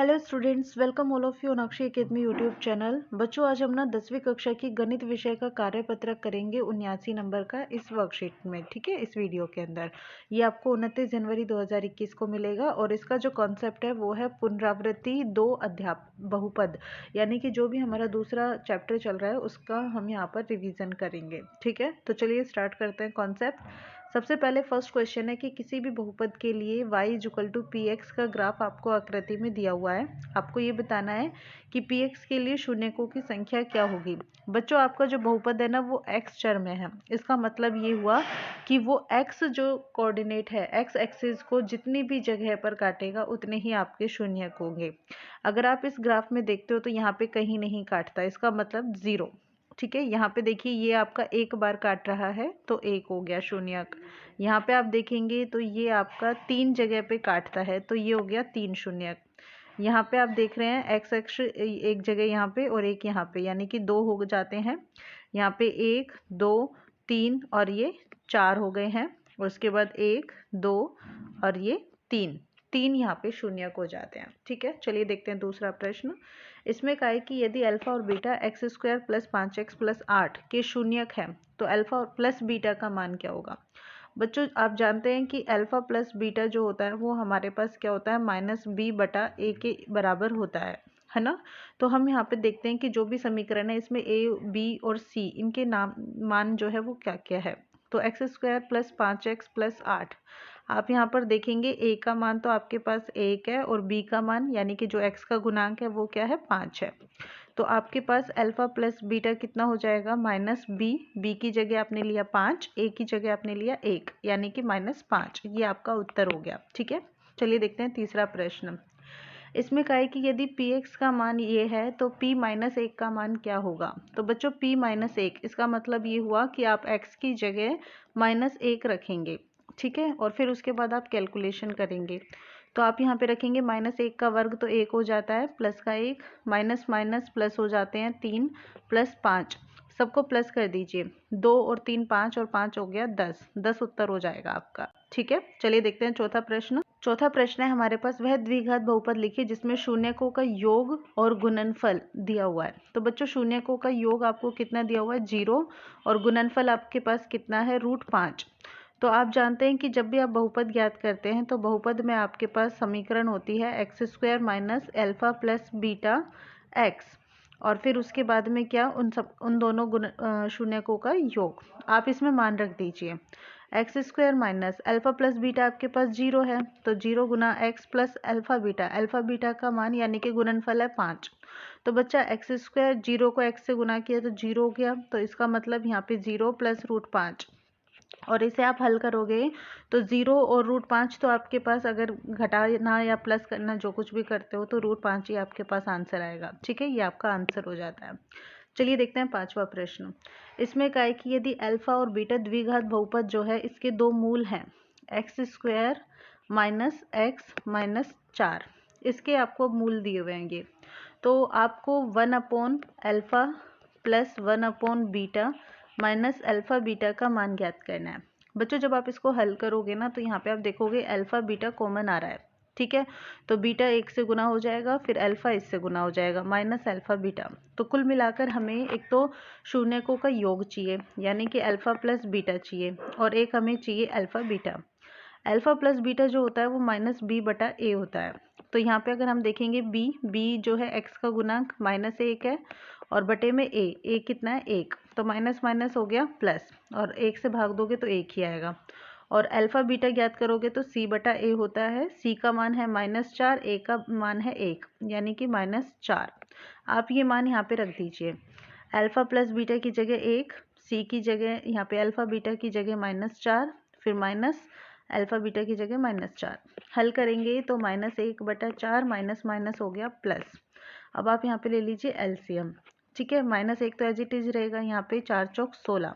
Hello students, welcome all of you on Akshay academy YouTube channel. बच्चों, आज हम ना 10वीं कक्षा की गणित विषय का कार्यपत्रक करेंगे 79 नंबर का इस वर्कशीट में। ठीक है, इस वीडियो के अंदर ये आपको 29 जनवरी 2021 को मिलेगा और इसका जो कॉन्सेप्ट है वो है पुनरावृत्ति दो अध्याप बहुपद, यानी कि जो भी हमारा दूसरा चैप्टर चल रहा है उसका हम यहाँ पर रिविजन करेंगे। ठीक है, तो चलिए स्टार्ट करते हैं कॉन्सेप्ट। सबसे पहले फर्स्ट क्वेश्चन है कि किसी भी बहुपद के लिए y equal to P x का ग्राफ आपको आकृति में दिया हुआ है। आपको ये बताना है कि पी एक्स के लिए शून्यकों की संख्या क्या होगी। बच्चों, आपका जो बहुपद है ना वो x चर में है। इसका मतलब ये हुआ कि वो x जो कोऑर्डिनेट है, x एक्सिस को जितनी भी जगह पर काटेगा उतने ही आपके शून्यक होंगे। अगर आप इस ग्राफ में देखते हो तो यहाँ पे कहीं नहीं काटता, इसका मतलब 0। ठीक है, यहाँ पे देखिए ये आपका एक बार काट रहा है तो 1 हो गया शून्यक। यहाँ पे आप देखेंगे तो ये आपका 3 जगह पे काटता है तो ये हो गया 3 शून्यक। यहाँ पे आप देख रहे हैं एक्स एक्स एक जगह यहाँ पे और एक यहाँ पे, यानी कि 2 हो जाते हैं। यहाँ पे 1 2 3 और ये 4 हो गए हैं। और उसके बाद 1 2 और ये 3 3 यहाँ पे शून्यक हो जाते हैं। ठीक है, चलिए देखते हैं दूसरा प्रश्न। इसमें कहा है कि यदि अल्फा और beta x square plus 5x plus 8 के शून्यक है तो अल्फा और प्लस बीटा का मान क्या होगा। बच्चों, आप जानते हैं कि अल्फा प्लस बीटा जो होता है वो हमारे पास क्या होता है, माइनस बी बटा ए के बराबर होता है ना। तो हम यहाँ पे देखते हैं कि जो भी समीकरण है इसमें ए बी और सी इनके नाम मान जो है वो क्या क्या है। तो x square plus 5x plus 8, आप यहाँ पर देखेंगे a का मान तो आपके पास 1 है और b का मान यानी कि जो x का गुणांक है वो क्या है, 5 है। तो आपके पास अल्फा प्लस बीटा कितना हो जाएगा, माइनस बी की जगह आपने लिया 5, a की जगह आपने लिया 1, यानी कि -5। ये आपका उत्तर हो गया। ठीक है, चलिए देखते हैं तीसरा प्रश्न। इसमें कहा है कि यदि px का मान ये है तो p माइनस 1 का मान क्या होगा। तो बच्चों p माइनस 1 इसका मतलब ये हुआ कि आप x की जगह -1 रखेंगे। ठीक है, और फिर उसके बाद आप कैलकुलेशन करेंगे। तो आप यहाँ पे रखेंगे -1 का वर्ग तो 1 हो जाता है, प्लस का 1, माइनस माइनस प्लस हो जाते हैं 3 प्लस 5, सबको प्लस कर दीजिए। 2 और 3 5 और 5 हो गया 10 उत्तर हो जाएगा आपका। ठीक है, चलिए देखते हैं चौथा प्रश्न। चौथा प्रश्न है हमारे पास, वह द्विघात बहुपद लिखिए जिसमें शून्यकों का योग और गुणनफल दिया हुआ है। तो बच्चों, शून्यकों का योग आपको कितना दिया हुआ है, 0, और गुणनफल आपके पास कितना है, √5। तो आप जानते हैं कि जब भी आप बहुपद ज्ञात करते हैं तो बहुपद में आपके पास समीकरण होती है x square minus alpha plus beta x, और फिर उसके बाद में क्या, उन दोनों शून्यकों का योग। आप इसमें मान रख दीजिए x square minus alpha plus beta आपके पास 0 है तो 0 गुना एक्स प्लस अल्फा बीटा का मान यानी कि गुणनफल है 5। तो बच्चा एक्स स्क्वायर 0 को एक्स से गुना किया तो 0 हो गया, तो इसका मतलब यहाँ पे 0 प्लस √5, और इसे आप हल करोगे तो 0 और √5 तो आपके पास, अगर घटाना या प्लस करना जो कुछ भी करते हो तो √5 ही आपके पास आंसर आएगा। ठीक है, ये आपका आंसर हो जाता है। चलिए देखते हैं पांचवा प्रश्न। इसमें कहा है कि यदि अल्फा और बीटा द्विघात बहुपद जो है इसके दो मूल हैं, x square minus x minus 4, इसके आपको मूल दिए हुए हैं। तो आपको 1/अल्फा प्लस 1/बीटा माइनस अल्फा बीटा का मान ज्ञात करना है। बच्चों, जब आप इसको हल करोगे ना तो यहाँ पे आप देखोगे अल्फा बीटा कॉमन आ रहा है। ठीक है, तो बीटा 1 से गुना हो जाएगा, फिर अल्फा इससे गुना हो जाएगा, माइनस अल्फा बीटा। तो कुल मिलाकर हमें एक तो शून्यकों का योग चाहिए यानी कि अल्फा प्लस बीटा चाहिए, और एक हमें चाहिए alpha beta. Alpha plus beta जो होता है वो -b/a होता है। तो यहाँ पे अगर हम देखेंगे b जो है x का गुणांक -1 है, और बटे में a कितना है, 1, तो माइनस माइनस हो गया प्लस, और 1 से भाग दोगे तो 1 ही आएगा। और अल्फा बीटा ज्ञात करोगे तो c/a होता है। c का मान है -4, a का मान है 1, यानी कि -4। आप ये मान यहाँ पे रख दीजिए, अल्फा प्लस बीटा की जगह 1, c की जगह यहाँ पे अल्फा बीटा की जगह -4, फिर माइनस अल्फा बीटा की जगह -4। हल करेंगे तो -1/4 माइनस माइनस हो गया प्लस। अब आप यहाँ पे ले लीजिए एलसीएम। ठीक है, -1 तो एज इट इज रहेगा, यहाँ पे 4 चौक 16,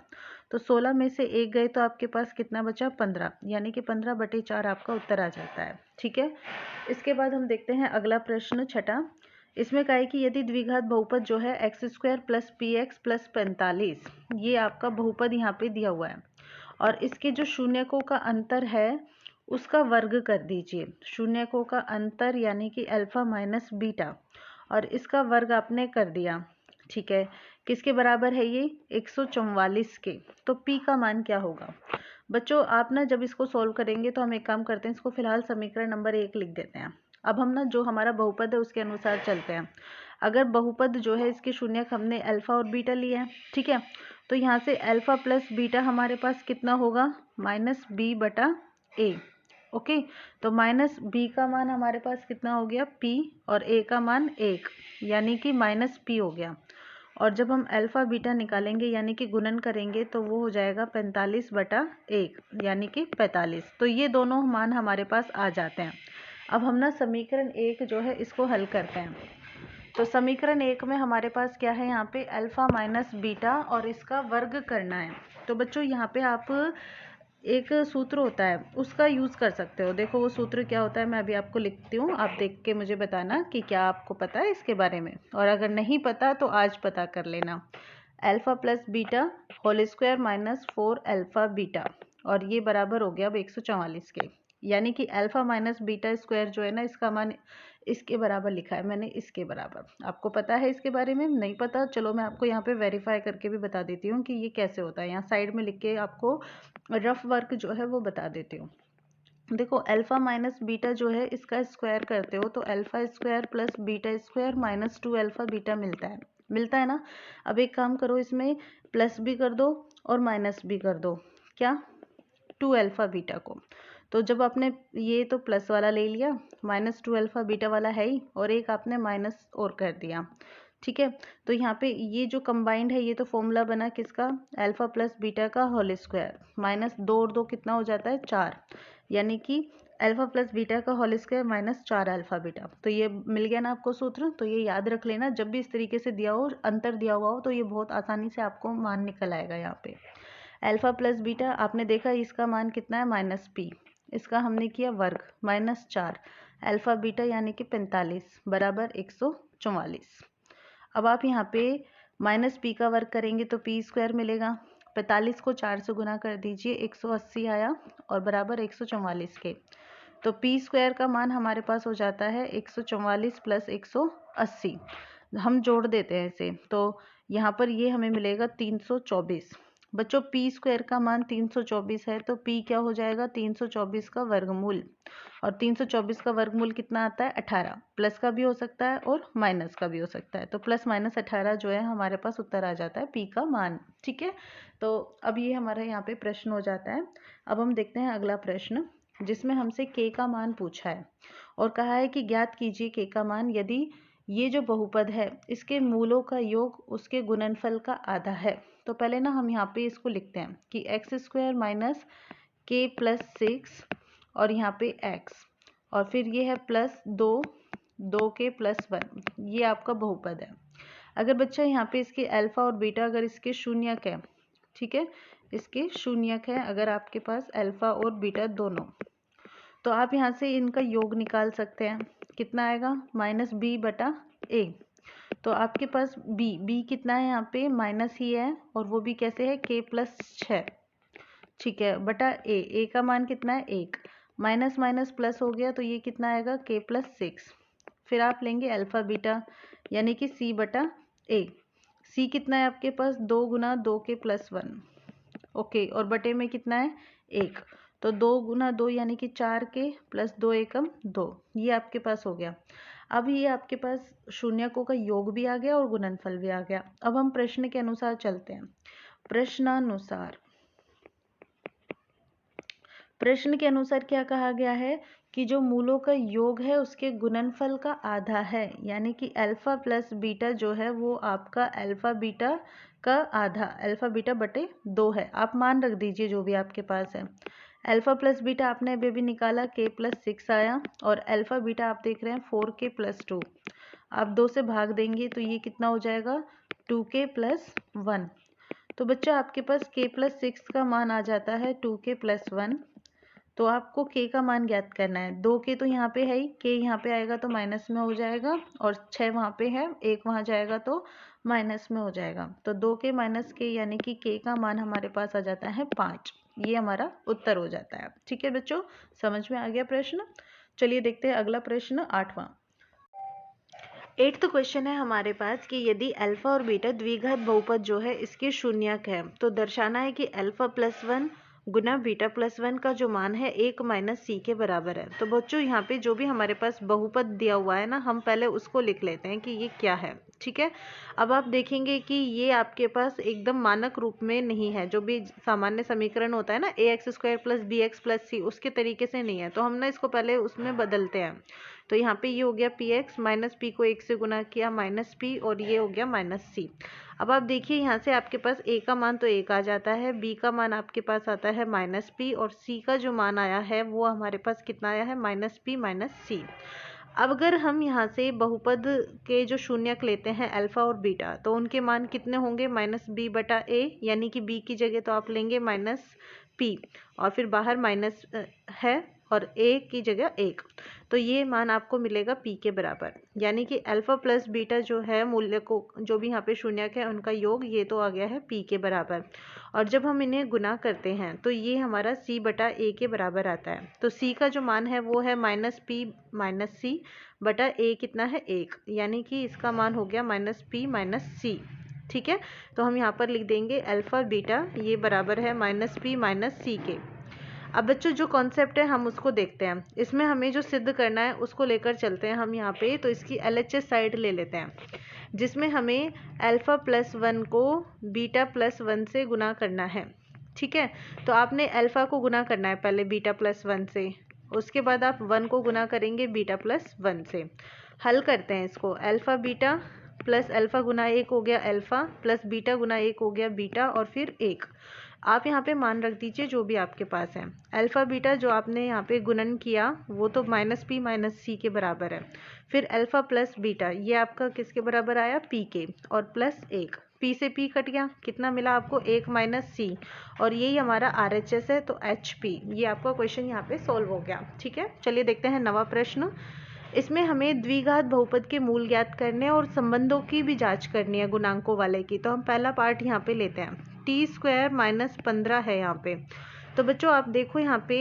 तो 16 में से 1 गए तो आपके पास कितना बचा, 15, यानी कि 15/4 आपका उत्तर आ जाता है। ठीक है, इसके बाद हम देखते हैं अगला प्रश्न छठा। इसमें कहा है कि यदि द्विघात बहुपद जो है x square plus P x plus 45, ये आपका बहुपद यहाँ पे दिया हुआ है, और इसके जो शून्यकों का अंतर है उसका वर्ग कर दीजिए। शून्यकों का अंतर यानी कि अल्फा माइनस बीटा, और इसका वर्ग आपने कर दिया। ठीक है, किसके बराबर है ये? 144 के। तो p का मान क्या होगा? बच्चों आप ना जब इसको सॉल्व करेंगे तो हम एक काम करते हैं, इसको फिलहाल समीकरण नंबर 1 लिख देते हैं। अब हम ना जो हमारा बहुपद है उसके अनुसार चलते हैं। अगर बहुपद जो है इसके शून्यक हमने अल्फा और बीटा लिया है, ठीक है, तो यहाँ से अल्फा प्लस बीटा हमारे पास कितना होगा? माइनस बी बटा ए। ओके, तो माइनस बी का मान हमारे पास कितना हो गया? p, और a का मान 1, यानी कि माइनस p हो गया। और जब हम अल्फा बीटा निकालेंगे यानी कि गुणन करेंगे तो वो हो जाएगा 45 बटा 1, यानी कि 45। तो ये दोनों मान हमारे पास आ जाते हैं। अब हम ना समीकरण 1 जो है इसको हल करते हैं। तो समीकरण 1 में हमारे पास क्या है? यहाँ पे अल्फा माइनस बीटा और इसका वर्ग करना है। तो बच्चों यहाँ पे आप एक सूत्र होता है उसका यूज़ कर सकते हो। देखो वो सूत्र क्या होता है, मैं अभी आपको लिखती हूँ, आप देख के मुझे बताना कि क्या आपको पता है इसके बारे में, और अगर नहीं पता तो आज पता कर लेना। Alpha plus beta whole square minus 4 alpha beta, और ये बराबर हो गया अब 144 के। यानी कि अल्फा माइनस बीटा स्क्वायर जो है ना, इसका मान इसके बराबर लिखा है मैंने, इसके बराबर। आपको पता है इसके बारे में? नहीं पता? चलो मैं आपको यहाँ पे वेरीफाई करके भी बता देती हूँ कि ये कैसे होता है। यहाँ साइड में लिख के आपको रफ वर्क जो है वो बता देती हूँ। देखो अल्फा माइनस बीटा जो है इसका स्क्वायर करते हो तो alpha square plus beta square minus 2 alpha beta मिलता है ना। अब एक काम करो, इसमें प्लस भी कर दो और माइनस भी कर दो। क्या? 2 अल्फा बीटा को। तो जब आपने ये तो प्लस वाला ले लिया, माइनस 2 अल्फा बीटा वाला है ही, और एक आपने माइनस और कर दिया। ठीक है, तो यहाँ पे ये जो कंबाइंड है ये तो फॉर्मूला बना किसका? अल्फा प्लस बीटा का होल स्क्वायर। माइनस 2 और 2 कितना हो जाता है? 4, यानी कि अल्फा प्लस बीटा का whole square minus 4 alpha beta. तो ये मिल गया ना आपको सूत्र? तो ये याद रख लेना, जब भी इस तरीके से दिया हो, अंतर दिया हुआ हो, तो ये बहुत आसानी से आपको मान निकल आएगा। यहाँ पे अल्फा प्लस बीटा आपने देखा इसका मान कितना है? माइनस p, इसका हमने किया वर्ग माइनस 4 अल्फा बीटा यानी कि 45 बराबर 144। अब आप यहाँ पे माइनस p का वर्ग करेंगे तो p स्क्वायर मिलेगा। 45 को 4 से गुना कर दीजिए, 180 आया, और बराबर 144 के। तो p स्क्वायर का मान हमारे पास हो जाता है 144 प्लस 180। हम जोड़ देते हैं इसे, तो यहाँ पर ये हमें मिलेगा 324। बच्चों p स्क्वायर का मान 324 है, तो p क्या हो जाएगा? 324 का वर्गमूल। और 324 का वर्गमूल कितना आता है? 18। प्लस का भी हो सकता है और माइनस का भी हो सकता है, तो प्लस माइनस 18 जो है हमारे पास उत्तर आ जाता है p का मान। ठीक है, तो अब ये हमारा यहाँ पे प्रश्न हो जाता है। अब हम देखते हैं अगला प्रश्न, जिसमें हमसे k का मान पूछा है और कहा है कि ज्ञात कीजिए k का मान यदि ये जो बहुपद है इसके मूलों का योग उसके गुणनफल का आधा है। तो पहले ना हम यहाँ पे इसको लिखते हैं कि एक्स स्क्वायर माइनस के प्लस 6, और यहाँ पे x, और फिर ये है प्लस 2 के प्लस 1, ये आपका बहुपद है। अगर बच्चा यहाँ पे इसके अल्फा और बीटा अगर इसके शून्यक है, ठीक है, इसके शून्यक है अगर आपके पास अल्फा और बीटा दोनों, तो आप यहाँ से इनका योग निकाल सकते हैं। कितना आएगा? माइनस बी बटा ए। तो आपके पास b कितना है? यहाँ पे माइनस ही है, और वो भी कैसे है? k प्लस 6, ठीक है, बटा a का मान कितना है? 1। माइनस माइनस प्लस हो गया, तो ये कितना आएगा? k plus 6। फिर आप लेंगे अल्फा बीटा यानी कि c बटा a। c कितना है आपके पास? 2 गुना 2 के प्लस 1। ओके, और बटे में कितना है? 1। तो 2 गुना 2 यानी कि 4 के प्लस 2 एकम 2, ये आपके पास हो गया। अब ये आपके पास शून्यकों का योग भी आ गया और गुणनफल भी आ गया। अब हम प्रश्न के अनुसार चलते हैं। प्रश्न के अनुसार क्या कहा गया है कि जो मूलों का योग है उसके गुणनफल का आधा है, यानी कि अल्फा प्लस बीटा जो है वो आपका अल्फा बीटा का आधा, अल्फा बीटा बटे 2 है। आप मान रख दीजिए जो भी आपके पास है। अल्फा प्लस बीटा आपने अभी अभी निकाला, k प्लस 6 आया, और अल्फा बीटा आप देख रहे हैं 4k प्लस 2। आप 2 से भाग देंगे तो ये कितना हो जाएगा? 2k plus 1। तो बच्चा आपके पास k प्लस 6 का मान आ जाता है 2k प्लस 1। तो आपको k का मान ज्ञात करना है। 2k तो यहाँ पे है ही, k यहाँ पे आएगा तो माइनस में हो जाएगा, और 6 वहाँ पे है, 1 वहाँ जाएगा तो माइनस में हो जाएगा। तो 2k माइनस k यानी कि k का मान हमारे पास आ जाता है 5। ये हमारा उत्तर हो जाता है। ठीक है बच्चों, समझ में आ गया प्रश्न। चलिए देखते हैं अगला प्रश्न 8वां। 8th क्वेश्चन है हमारे पास कि यदि अल्फा और बीटा द्विघात बहुपद जो है इसके शून्यक है तो दर्शाना है कि अल्फा प्लस 1 गुना बीटा प्लस 1 का जो मान है 1 माइनस सी के बराबर है। तो बच्चों यहाँ पे जो भी हमारे पास बहुपद दिया हुआ है ना, हम पहले उसको लिख लेते हैं कि ये क्या है। ठीक है, अब आप देखेंगे कि ये आपके पास एकदम मानक रूप में नहीं है। जो भी सामान्य समीकरण होता है ना, ax² plus B X plus C, उसके तरीके से नहीं है। तो हम ना इसको पहले उसमें बदलते हैं। तो यहाँ पे ये हो गया पी एक्स माइनस पी को 1 से गुना किया माइनस पी, और ये हो गया माइनस सी। अब आप देखिए यहाँ से आपके पास a का मान तो 1 आ जाता है, b का मान आपके पास आता है माइनस पी, और c का जो मान आया है वो हमारे पास कितना आया है, माइनस पी माइनस सी। अब अगर हम यहाँ से बहुपद के जो शून्यक लेते हैं अल्फा और बीटा, तो उनके मान कितने होंगे, माइनस बी बटा ए, यानी कि b की जगह तो आप लेंगे माइनस पी, और फिर बाहर माइनस है और a की जगह 1, तो ये मान आपको मिलेगा p के बराबर। यानी कि अल्फा प्लस बीटा जो है मूल्य को, जो भी यहाँ पे शून्यक है उनका योग, ये तो आ गया है p के बराबर। और जब हम इन्हें गुना करते हैं तो ये हमारा c बटा a के बराबर आता है। तो c का जो मान है वो है माइनस पी माइनस सी बटा a कितना है 1, यानी कि इसका मान हो गया माइनस पी माइनस सी। ठीक है, तो हम यहाँ पर लिख देंगे अल्फा बीटा ये बराबर है माइनस पी माइनस सी के। अब बच्चों जो कॉन्सेप्ट है हम उसको देखते हैं। इसमें हमें जो सिद्ध करना है उसको लेकर चलते हैं हम यहाँ पे। तो इसकी LHS साइड ले लेते हैं, जिसमें हमें अल्फा प्लस 1 को बीटा प्लस 1 से गुना करना है। ठीक है, तो आपने अल्फा को गुना करना है पहले बीटा प्लस 1 से, उसके बाद आप 1 को गुना करेंगे बीटा प्लस 1 से। हल करते हैं इसको, अल्फा बीटा प्लस अल्फा गुना 1 हो गया अल्फा, प्लस बीटा गुना 1 हो गया बीटा, और फिर 1। आप यहाँ पे मान रख दीजिए जो भी आपके पास है। अल्फा बीटा जो आपने यहाँ पे गुणन किया वो तो माइनस पी माइनस सी के बराबर है। फिर अल्फा प्लस बीटा ये आपका किसके बराबर आया, पी के, और प्लस 1, पी से पी कट गया, कितना मिला आपको 1 माइनस सी, और यही हमारा RHS है तो HP। ये आपका क्वेश्चन यहाँ पे सॉल्व हो गया। ठीक है, चलिए देखते हैं नवा प्रश्न। इसमें हमें द्विघात बहुपद के मूल ज्ञात करने और संबंधों की भी जांच करनी है गुणांकों वाले की। तो हम पहला पार्ट यहाँ पे लेते हैं, t² माइनस 15 है यहाँ पे। तो बच्चों आप देखो यहाँ पे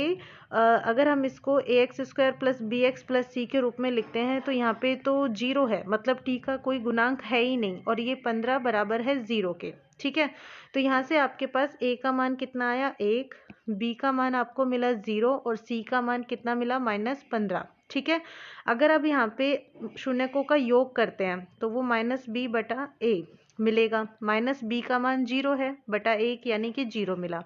अगर हम इसको ax² plus B X plus C के रूप में लिखते हैं तो यहाँ पे तो 0 है, मतलब t का कोई गुणांक है ही नहीं, और ये 15 बराबर है 0 के। ठीक है, तो यहाँ से आपके पास a का मान कितना आया 1, b का मान आपको मिला 0, और c का मान कितना मिला माइनस 15। ठीक है, अगर अब यहाँ पे शून्यकों का योग करते हैं तो वो माइनस बी बटा ए मिलेगा। माइनस बी का मान 0 है बटा 1, यानी कि 0 मिला।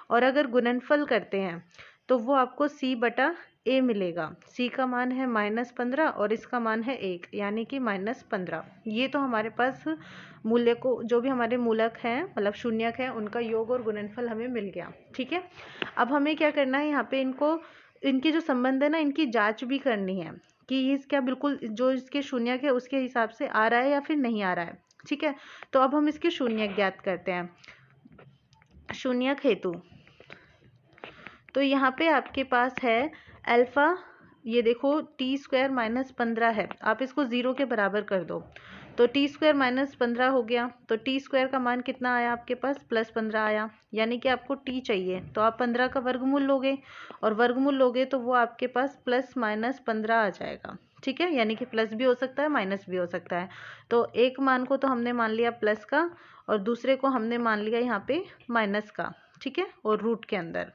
और अगर गुणनफल करते हैं तो वो आपको c बटा ए मिलेगा। c का मान है माइनस 15 और इसका मान है 1, यानी कि माइनस 15। ये तो हमारे पास मूल्य को, जो भी हमारे मूलक हैं मतलब शून्यक हैं, उनका योग और गुणनफल हमें मिल गया। ठीक है, अब हमें क्या करना है, यहाँ पे इनको, इनके जो संबंध है ना, इनकी जांच भी करनी है कि ये क्या बिल्कुल जो इसके शून्यक है उसके हिसाब से आ रहा है या फिर नहीं आ रहा है। ठीक है, तो अब हम इसके शून्यक ज्ञात करते हैं। शून्यक हेतु, तो यहाँ पे आपके पास है अल्फा, ये देखो t² माइनस 15 है, आप इसको 0 के बराबर कर दो तो t² माइनस 15 हो गया। तो t² का मान कितना आया आपके पास, प्लस 15 आया, यानी कि आपको t चाहिए तो आप 15 का वर्गमूल लोगे, और वर्गमूल लोगे तो वो आपके पास प्लस माइनस 15 आ जाएगा। ठीक है, यानी कि प्लस भी हो सकता है माइनस भी हो सकता है। तो एक मान को तो हमने मान लिया प्लस का, और दूसरे को हमने मान लिया यहाँ पे माइनस का। ठीक है, और रूट के अंदर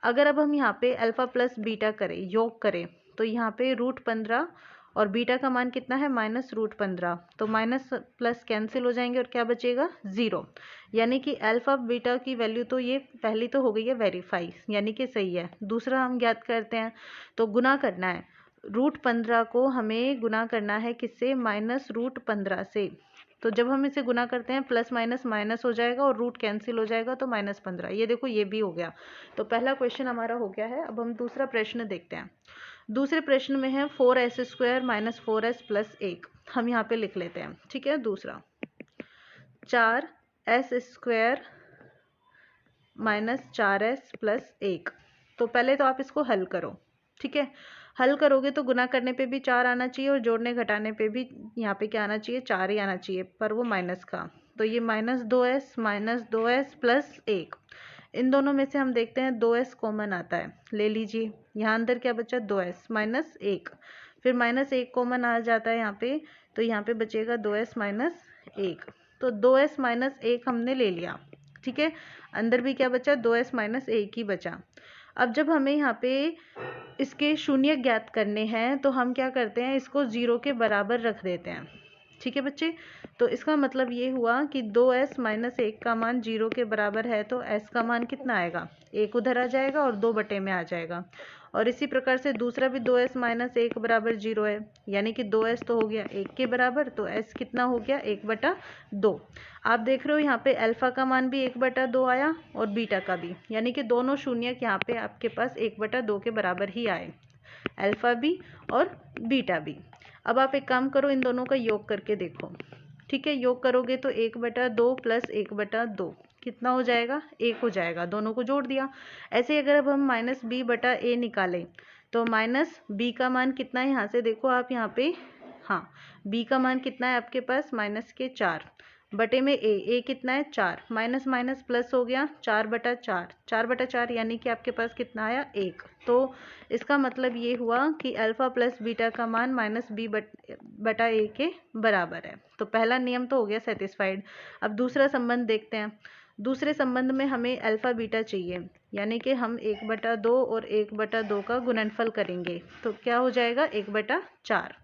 अगर अब हम यहाँ पे अल्फा प्लस बीटा करें, योग करें, तो यहाँ पे √15 और बीटा का मान कितना है माइनस √15, तो माइनस प्लस कैंसिल हो जाएंगे और क्या बचेगा 0, यानी कि अल्फा बीटा की वैल्यू तो ये पहली तो हो गई है वेरीफाई, यानी कि सही है। दूसरा हम ज्ञात करते हैं, तो गुना करना है, √15 को हमें गुना करना है किससे, माइनस √15 से। तो जब हम इसे गुना करते हैं प्लस माइनस माइनस हो जाएगा और रूट कैंसिल हो जाएगा तो माइनस 15। ये देखो ये भी हो गया। तो पहला क्वेश्चन हमारा हो गया है। अब हम दूसरा प्रश्न देखते हैं। दूसरे प्रश्न में है 4s² माइनस 4s प्लस 1, हम यहाँ पे लिख लेते हैं। ठीक है, दूसरा 4s² माइनस 4s प्लस 1। तो पहले तो आप इसको हल करो। ठीक है, हल करोगे तो गुना करने पे भी 4 आना चाहिए और जोड़ने घटाने पे भी यहाँ पे क्या आना चाहिए, 4 ही आना चाहिए, पर वो माइनस का। तो ये -2s प्लस 1, इन दोनों में से हम देखते हैं 2s कॉमन आता है, ले लीजिए। यहाँ अंदर क्या बचा 2s माइनस 1, फिर माइनस 1 कॉमन आ जाता है यहाँ पे, तो यहाँ पे बचेगा 2s माइनस 1। तो 2s माइनस 1 हमने ले लिया, ठीक है। अंदर भी क्या बचा 2s माइनस 1 ही बचा। अब जब हमें यहाँ पे इसके शून्य ज्ञात करने हैं तो हम क्या करते हैं, इसको 0 के बराबर रख देते हैं, ठीक है बच्चे। तो इसका मतलब ये हुआ कि 2s माइनस 1 का मान 0 के बराबर है, तो s का मान कितना आएगा, 1 उधर आ जाएगा और 2 बटे में आ जाएगा। और इसी प्रकार से दूसरा भी 2s माइनस 1 बराबर 0 है, यानी कि 2s तो हो गया 1 के बराबर, तो s कितना हो गया 1/2। आप देख रहे हो यहाँ पे अल्फा का मान भी 1/2 आया और बीटा का भी, यानी कि दोनों शून्य यहाँ पे आपके पास 1/2 के बराबर ही आए, अल्फा भी और बीटा भी। अब आप एक काम करो, इन दोनों का योग करके देखो, ठीक है। योग करोगे तो 1/2 प्लस 1/2 कितना हो जाएगा, 1 हो जाएगा, दोनों को जोड़ दिया। ऐसे ही अगर अब हम माइनस बी बटा ए निकालें तो माइनस बी का मान कितना है, यहाँ से देखो आप यहाँ पे, हाँ बी का मान कितना है आपके पास माइनस के 4 बटे में ए कितना है 4, माइनस माइनस प्लस हो गया 4/4, 4/4 यानी कि आपके पास कितना आया 1। तो इसका मतलब ये हुआ कि अल्फा प्लस बीटा का मान माइनस बी बटा ए के बराबर है। तो पहला नियम तो हो गया सेटिस्फाइड। अब दूसरा संबंध देखते हैं। दूसरे संबंध में हमें अल्फा बीटा चाहिए, यानी कि हम 1/2 और 1/2 का गुणनफल करेंगे तो क्या हो जाएगा 1/4।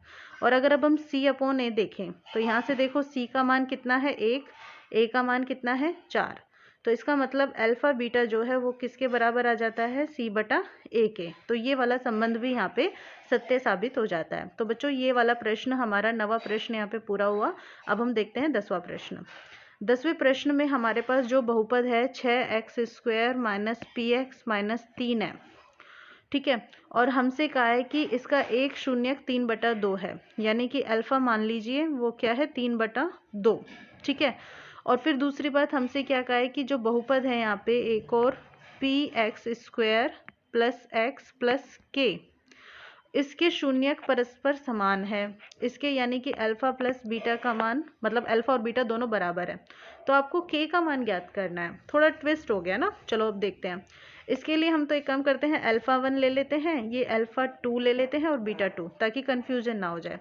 और अगर अब हम c अपॉन ए देखें तो यहाँ से देखो c का मान कितना है 1, a का मान कितना है 4, तो इसका मतलब अल्फा बीटा जो है वो किसके बराबर आ जाता है c/a के। तो ये वाला संबंध भी यहाँ पे सत्य साबित हो जाता है। तो बच्चों ये वाला प्रश्न हमारा 9वां प्रश्न यहाँ पे पूरा हुआ। अब हम देखते हैं 10वां प्रश्न। 10वें प्रश्न में हमारे पास जो बहुपद है 6x² माइनस px माइनस 3 है, ठीक है। और हमसे कहा है कि इसका एक शून्यक 3/2 है, यानी कि अल्फा मान लीजिए वो क्या है 3/2, ठीक है। और फिर दूसरी बात हमसे क्या कहा है कि जो बहुपद है यहाँ पे एक और px² plus x plus k, इसके शून्यक परस्पर समान है इसके, यानी कि अल्फा प्लस बीटा का मान, मतलब अल्फा और बीटा दोनों बराबर है। तो आपको k का मान ज्ञात करना है। थोड़ा ट्विस्ट हो गया ना, चलो अब देखते हैं। इसके लिए हम तो एक काम करते हैं, अल्फा 1 ले लेते हैं, ये अल्फा 2 ले लेते हैं और बीटा 2, ताकि कंफ्यूजन ना हो जाए।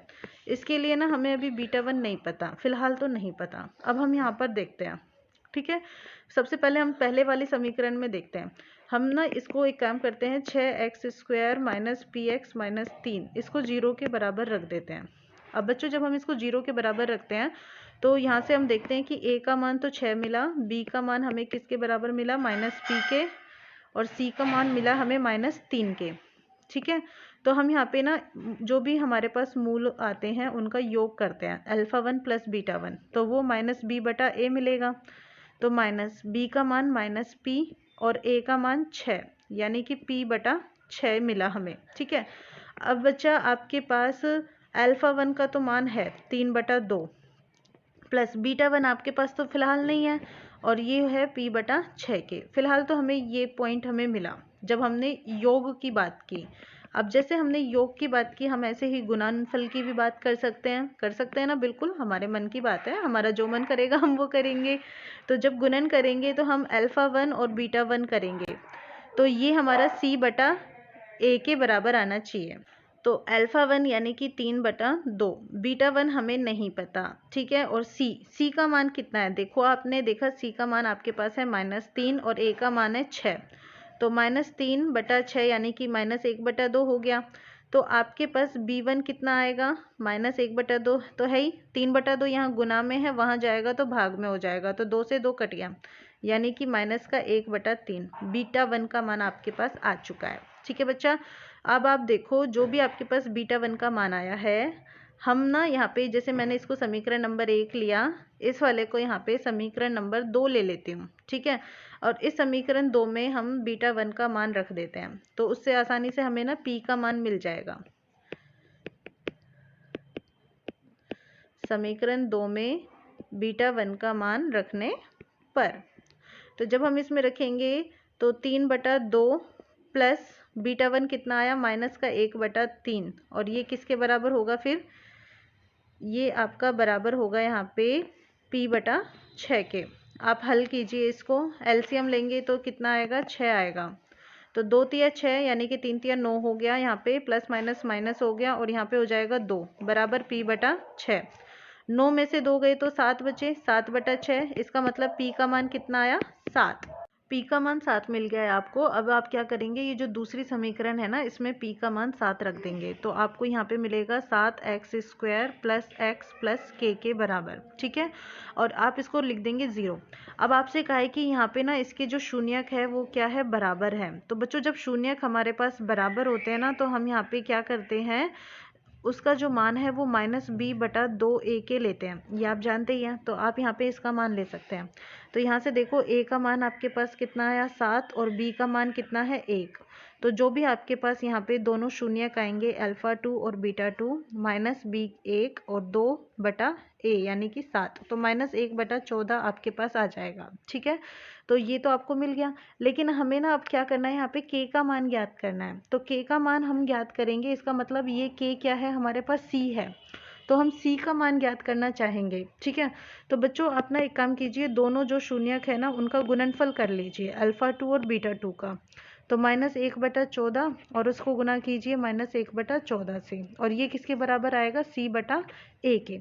इसके लिए ना हमें अभी बीटा 1 नहीं पता, फिलहाल तो नहीं पता। अब हम यहाँ पर देखते हैं, ठीक है। सबसे पहले हम पहले वाली समीकरण में देखते हैं। हम ना इसको एक काम करते हैं, 6x² माइनस px माइनस 3, इसको 0 के बराबर रख देते हैं। अब बच्चों जब हम इसको 0 के बराबर रखते हैं तो यहाँ से हम देखते हैं कि a का मान तो 6 मिला, b का मान हमें किसके बराबर मिला माइनस p के, और c का मान मिला हमें माइनस 3 के, ठीक है। तो हम यहाँ पे ना जो भी हमारे पास मूल आते हैं उनका योग करते हैं, अल्फा 1 प्लस बीटा 1, तो वो माइनस b बटा a मिलेगा। तो माइनस b का मान माइनस p और a का मान 6, यानी कि p/6 मिला हमें, ठीक है। अब बच्चा आपके पास अल्फा 1 का तो मान है 3/2 प्लस बीटा 1 आपके पास तो फिलहाल नहीं है, और ये है p/6 के। फिलहाल तो हमें ये पॉइंट हमें मिला जब हमने योग की बात की। अब जैसे हमने योग की बात की, हम ऐसे ही गुणनफल की भी बात कर सकते हैं ना, बिल्कुल हमारे मन की बात है, हमारा जो मन करेगा हम वो करेंगे। तो जब गुणन करेंगे तो हम अल्फा 1 और बीटा 1 करेंगे, तो ये हमारा c/a के बराबर आना चाहिए। तो अल्फा 1 यानी कि 3/2, बीटा 1 हमें नहीं पता, ठीक है। और c का मान कितना है, देखो आपने देखा c का मान आपके पास है -3 और a का मान है 6, तो -3/6 यानी कि -1/2 हो गया। तो आपके पास b1 कितना आएगा, -1/2 तो है ही, 3/2 यहाँ गुना में है, वहाँ जाएगा तो भाग में हो जाएगा, तो 2 से 2 कट गया, यानी कि माइनस का 1/3 बीटा 1 का मान आपके पास आ चुका है, ठीक है बच्चा। अब आप देखो जो भी आपके पास बीटा 1 का मान आया है, हम ना यहाँ पे जैसे मैंने इसको समीकरण नंबर 1 लिया, इस वाले को यहाँ पे समीकरण नंबर 2 ले लेती हूँ, ठीक है। और इस समीकरण 2 में हम बीटा 1 का मान रख देते हैं, तो उससे आसानी से हमें ना p का मान मिल जाएगा। समीकरण 2 में बीटा 1 का मान रखने पर, तो जब हम इसमें रखेंगे तो 3/2 प्लस बीटा 1 कितना आया माइनस का 1/3, और ये किसके बराबर होगा, फिर ये आपका बराबर होगा यहाँ पे p/6 के। आप हल कीजिए इसको, एलसीएम लेंगे तो कितना आएगा, 6 आएगा। तो 2 तिया 6 यानी कि 3 तिया 9 हो गया, यहाँ पे प्लस माइनस माइनस हो गया और यहाँ पे हो जाएगा 2 बराबर p बटा 6। 9 में से 2 गए तो 7 बचे, 7 बटा 6, इसका मतलब p का मान कितना आया, 7। p का मान 7 मिल गया है आपको। अब आप क्या करेंगे, ये जो दूसरी समीकरण है ना, इसमें p का मान 7 रख देंगे तो आपको यहाँ पे मिलेगा 7x² plus x plus k के बराबर, ठीक है। और आप इसको लिख देंगे 0। अब आपसे कहा है कि यहाँ पे ना इसके जो शून्यक है वो क्या है, बराबर है। तो बच्चों जब शून्यक हमारे पास बराबर होते हैं ना, तो हम यहाँ पे क्या करते हैं, उसका जो मान है वो -b बटा 2a के लेते हैं, ये आप जानते ही हैं। तो आप यहाँ पे इसका मान ले सकते हैं। तो यहाँ से देखो a का मान आपके पास कितना आया, 7, और b का मान कितना है, 1। तो जो भी आपके पास यहाँ पे दोनों शून्यक आएंगे, α2 और β2, -b 1 और 2 बटा a यानी कि 7, तो -1 बटा 14 आपके पास आ जाएगा, ठीक है। तो ये तो आपको मिल गया। लेकिन हमें ना अब क्या करना है, यहाँ पे k का मान ज्ञात करना है। तो k का मान हम ज्ञात करेंगे, इसका मतलब ये k क्या है, हमारे पास c है। तो हम c का मान ज्ञात करना चाहेंगे, ठीक है। तो बच्चों अपना एक काम कीजिए, दोनों जो शून्यक है ना उनका गुणनफल कर लीजिए, α2 और β2 का। तो -1 बटा 14 और उसको गुना कीजिए -1 बटा 14 से, और ये किसके बराबर आएगा, c बटा a के।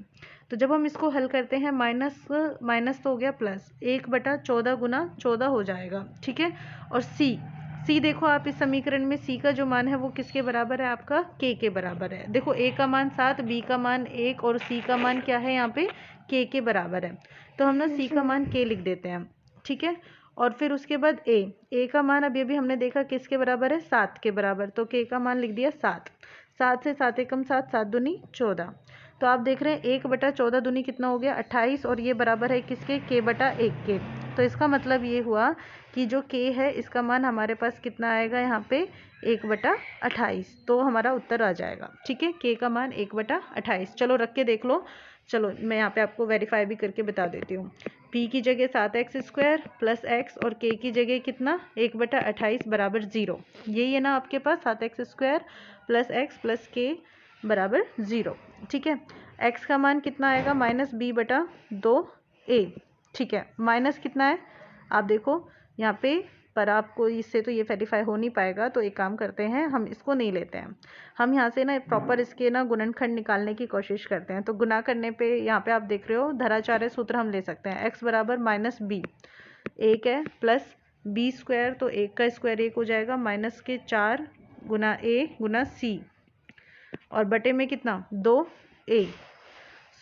तो जब हम इसको हल करते हैं, माइनस माइनस तो हो गया प्लस, 1 बटा 14 गुना 14 हो जाएगा, ठीक है। और c देखो आप इस समीकरण में c का जो मान है वो किसके बराबर है, आपका k के बराबर है। देखो a का मान 7, b का मान 1 और c का मान क्या है, यहाँ पे k के बराबर है। तो हम ना c का मान k लिख देते हैं, ठीक है। और फिर उसके बाद a का मान अब ये भी हमने देखा किसके बराबर है, 7 के बराबर। तो k का मान लिख दिया 7। 7 से 7 एकम 7, 7 दूनी 14। तो आप देख रहे हैं 1 बटा 14 दूनी कितना हो गया, 28, और ये बराबर है किसके, k बटा 1 के। तो इसका मतलब ये हुआ कि जो k है इसका मान हमारे पास कितना आएगा, यहाँ पे 1 बटा 28। तो हमारा उत्तर आ जाएगा, ठीक है, k का मान 1 बटा 28। चलो रख के देख लो। चलो मैं यहाँ पे आपको वेरीफाई भी करके बता देती हूँ। p की जगह 7x² प्लस x और k की जगह कितना, 1 बटा 28 बराबर 0। यही है ना आपके पास, 7x² plus x plus k बराबर 0, ठीक है। x का मान कितना आएगा, -b बटा 2a, ठीक है। माइनस कितना है आप देखो यहाँ पे, पर आपको इससे तो ये वेरीफाई हो नहीं पाएगा। तो एक काम करते हैं, हम इसको नहीं लेते हैं, हम यहाँ से ना प्रॉपर इसके ना गुणनखंड निकालने की कोशिश करते हैं। तो गुना करने पे यहाँ पे आप देख रहे हो धराचार्य सूत्र हम ले सकते हैं, x बराबर -b, 1 है, प्लस b², तो 1 का स्क्वायर 1 हो जाएगा, -4 गुना a गुना c, और बटे में कितना, 2a।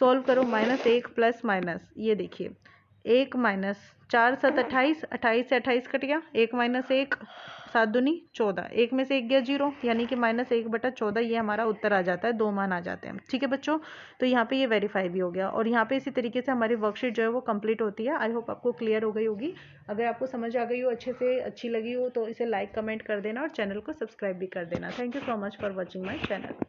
सोल्व करो, -1 प्लस माइनस, ये देखिए 1 माइनस 4 7 28, 28 से 28 कट गया, 1 माइनस 1, 7 दूनी 14, 1 में से 1 गया 0, यानी कि -1 बटा 14, ये हमारा उत्तर आ जाता है, 2 मान आ जाते हैं, ठीक है बच्चों। तो यहाँ पे ये वेरीफाई भी हो गया, और यहाँ पे इसी तरीके से हमारी वर्कशीट जो है वो कंप्लीट होती है। आई होप आपको क्लियर हो गई होगी। अगर आपको समझ आ गई हो, अच्छे से अच्छी लगी हो, तो इसे लाइक कमेंट कर देना और चैनल को सब्सक्राइब भी कर देना। Thank you so much for watching my channel.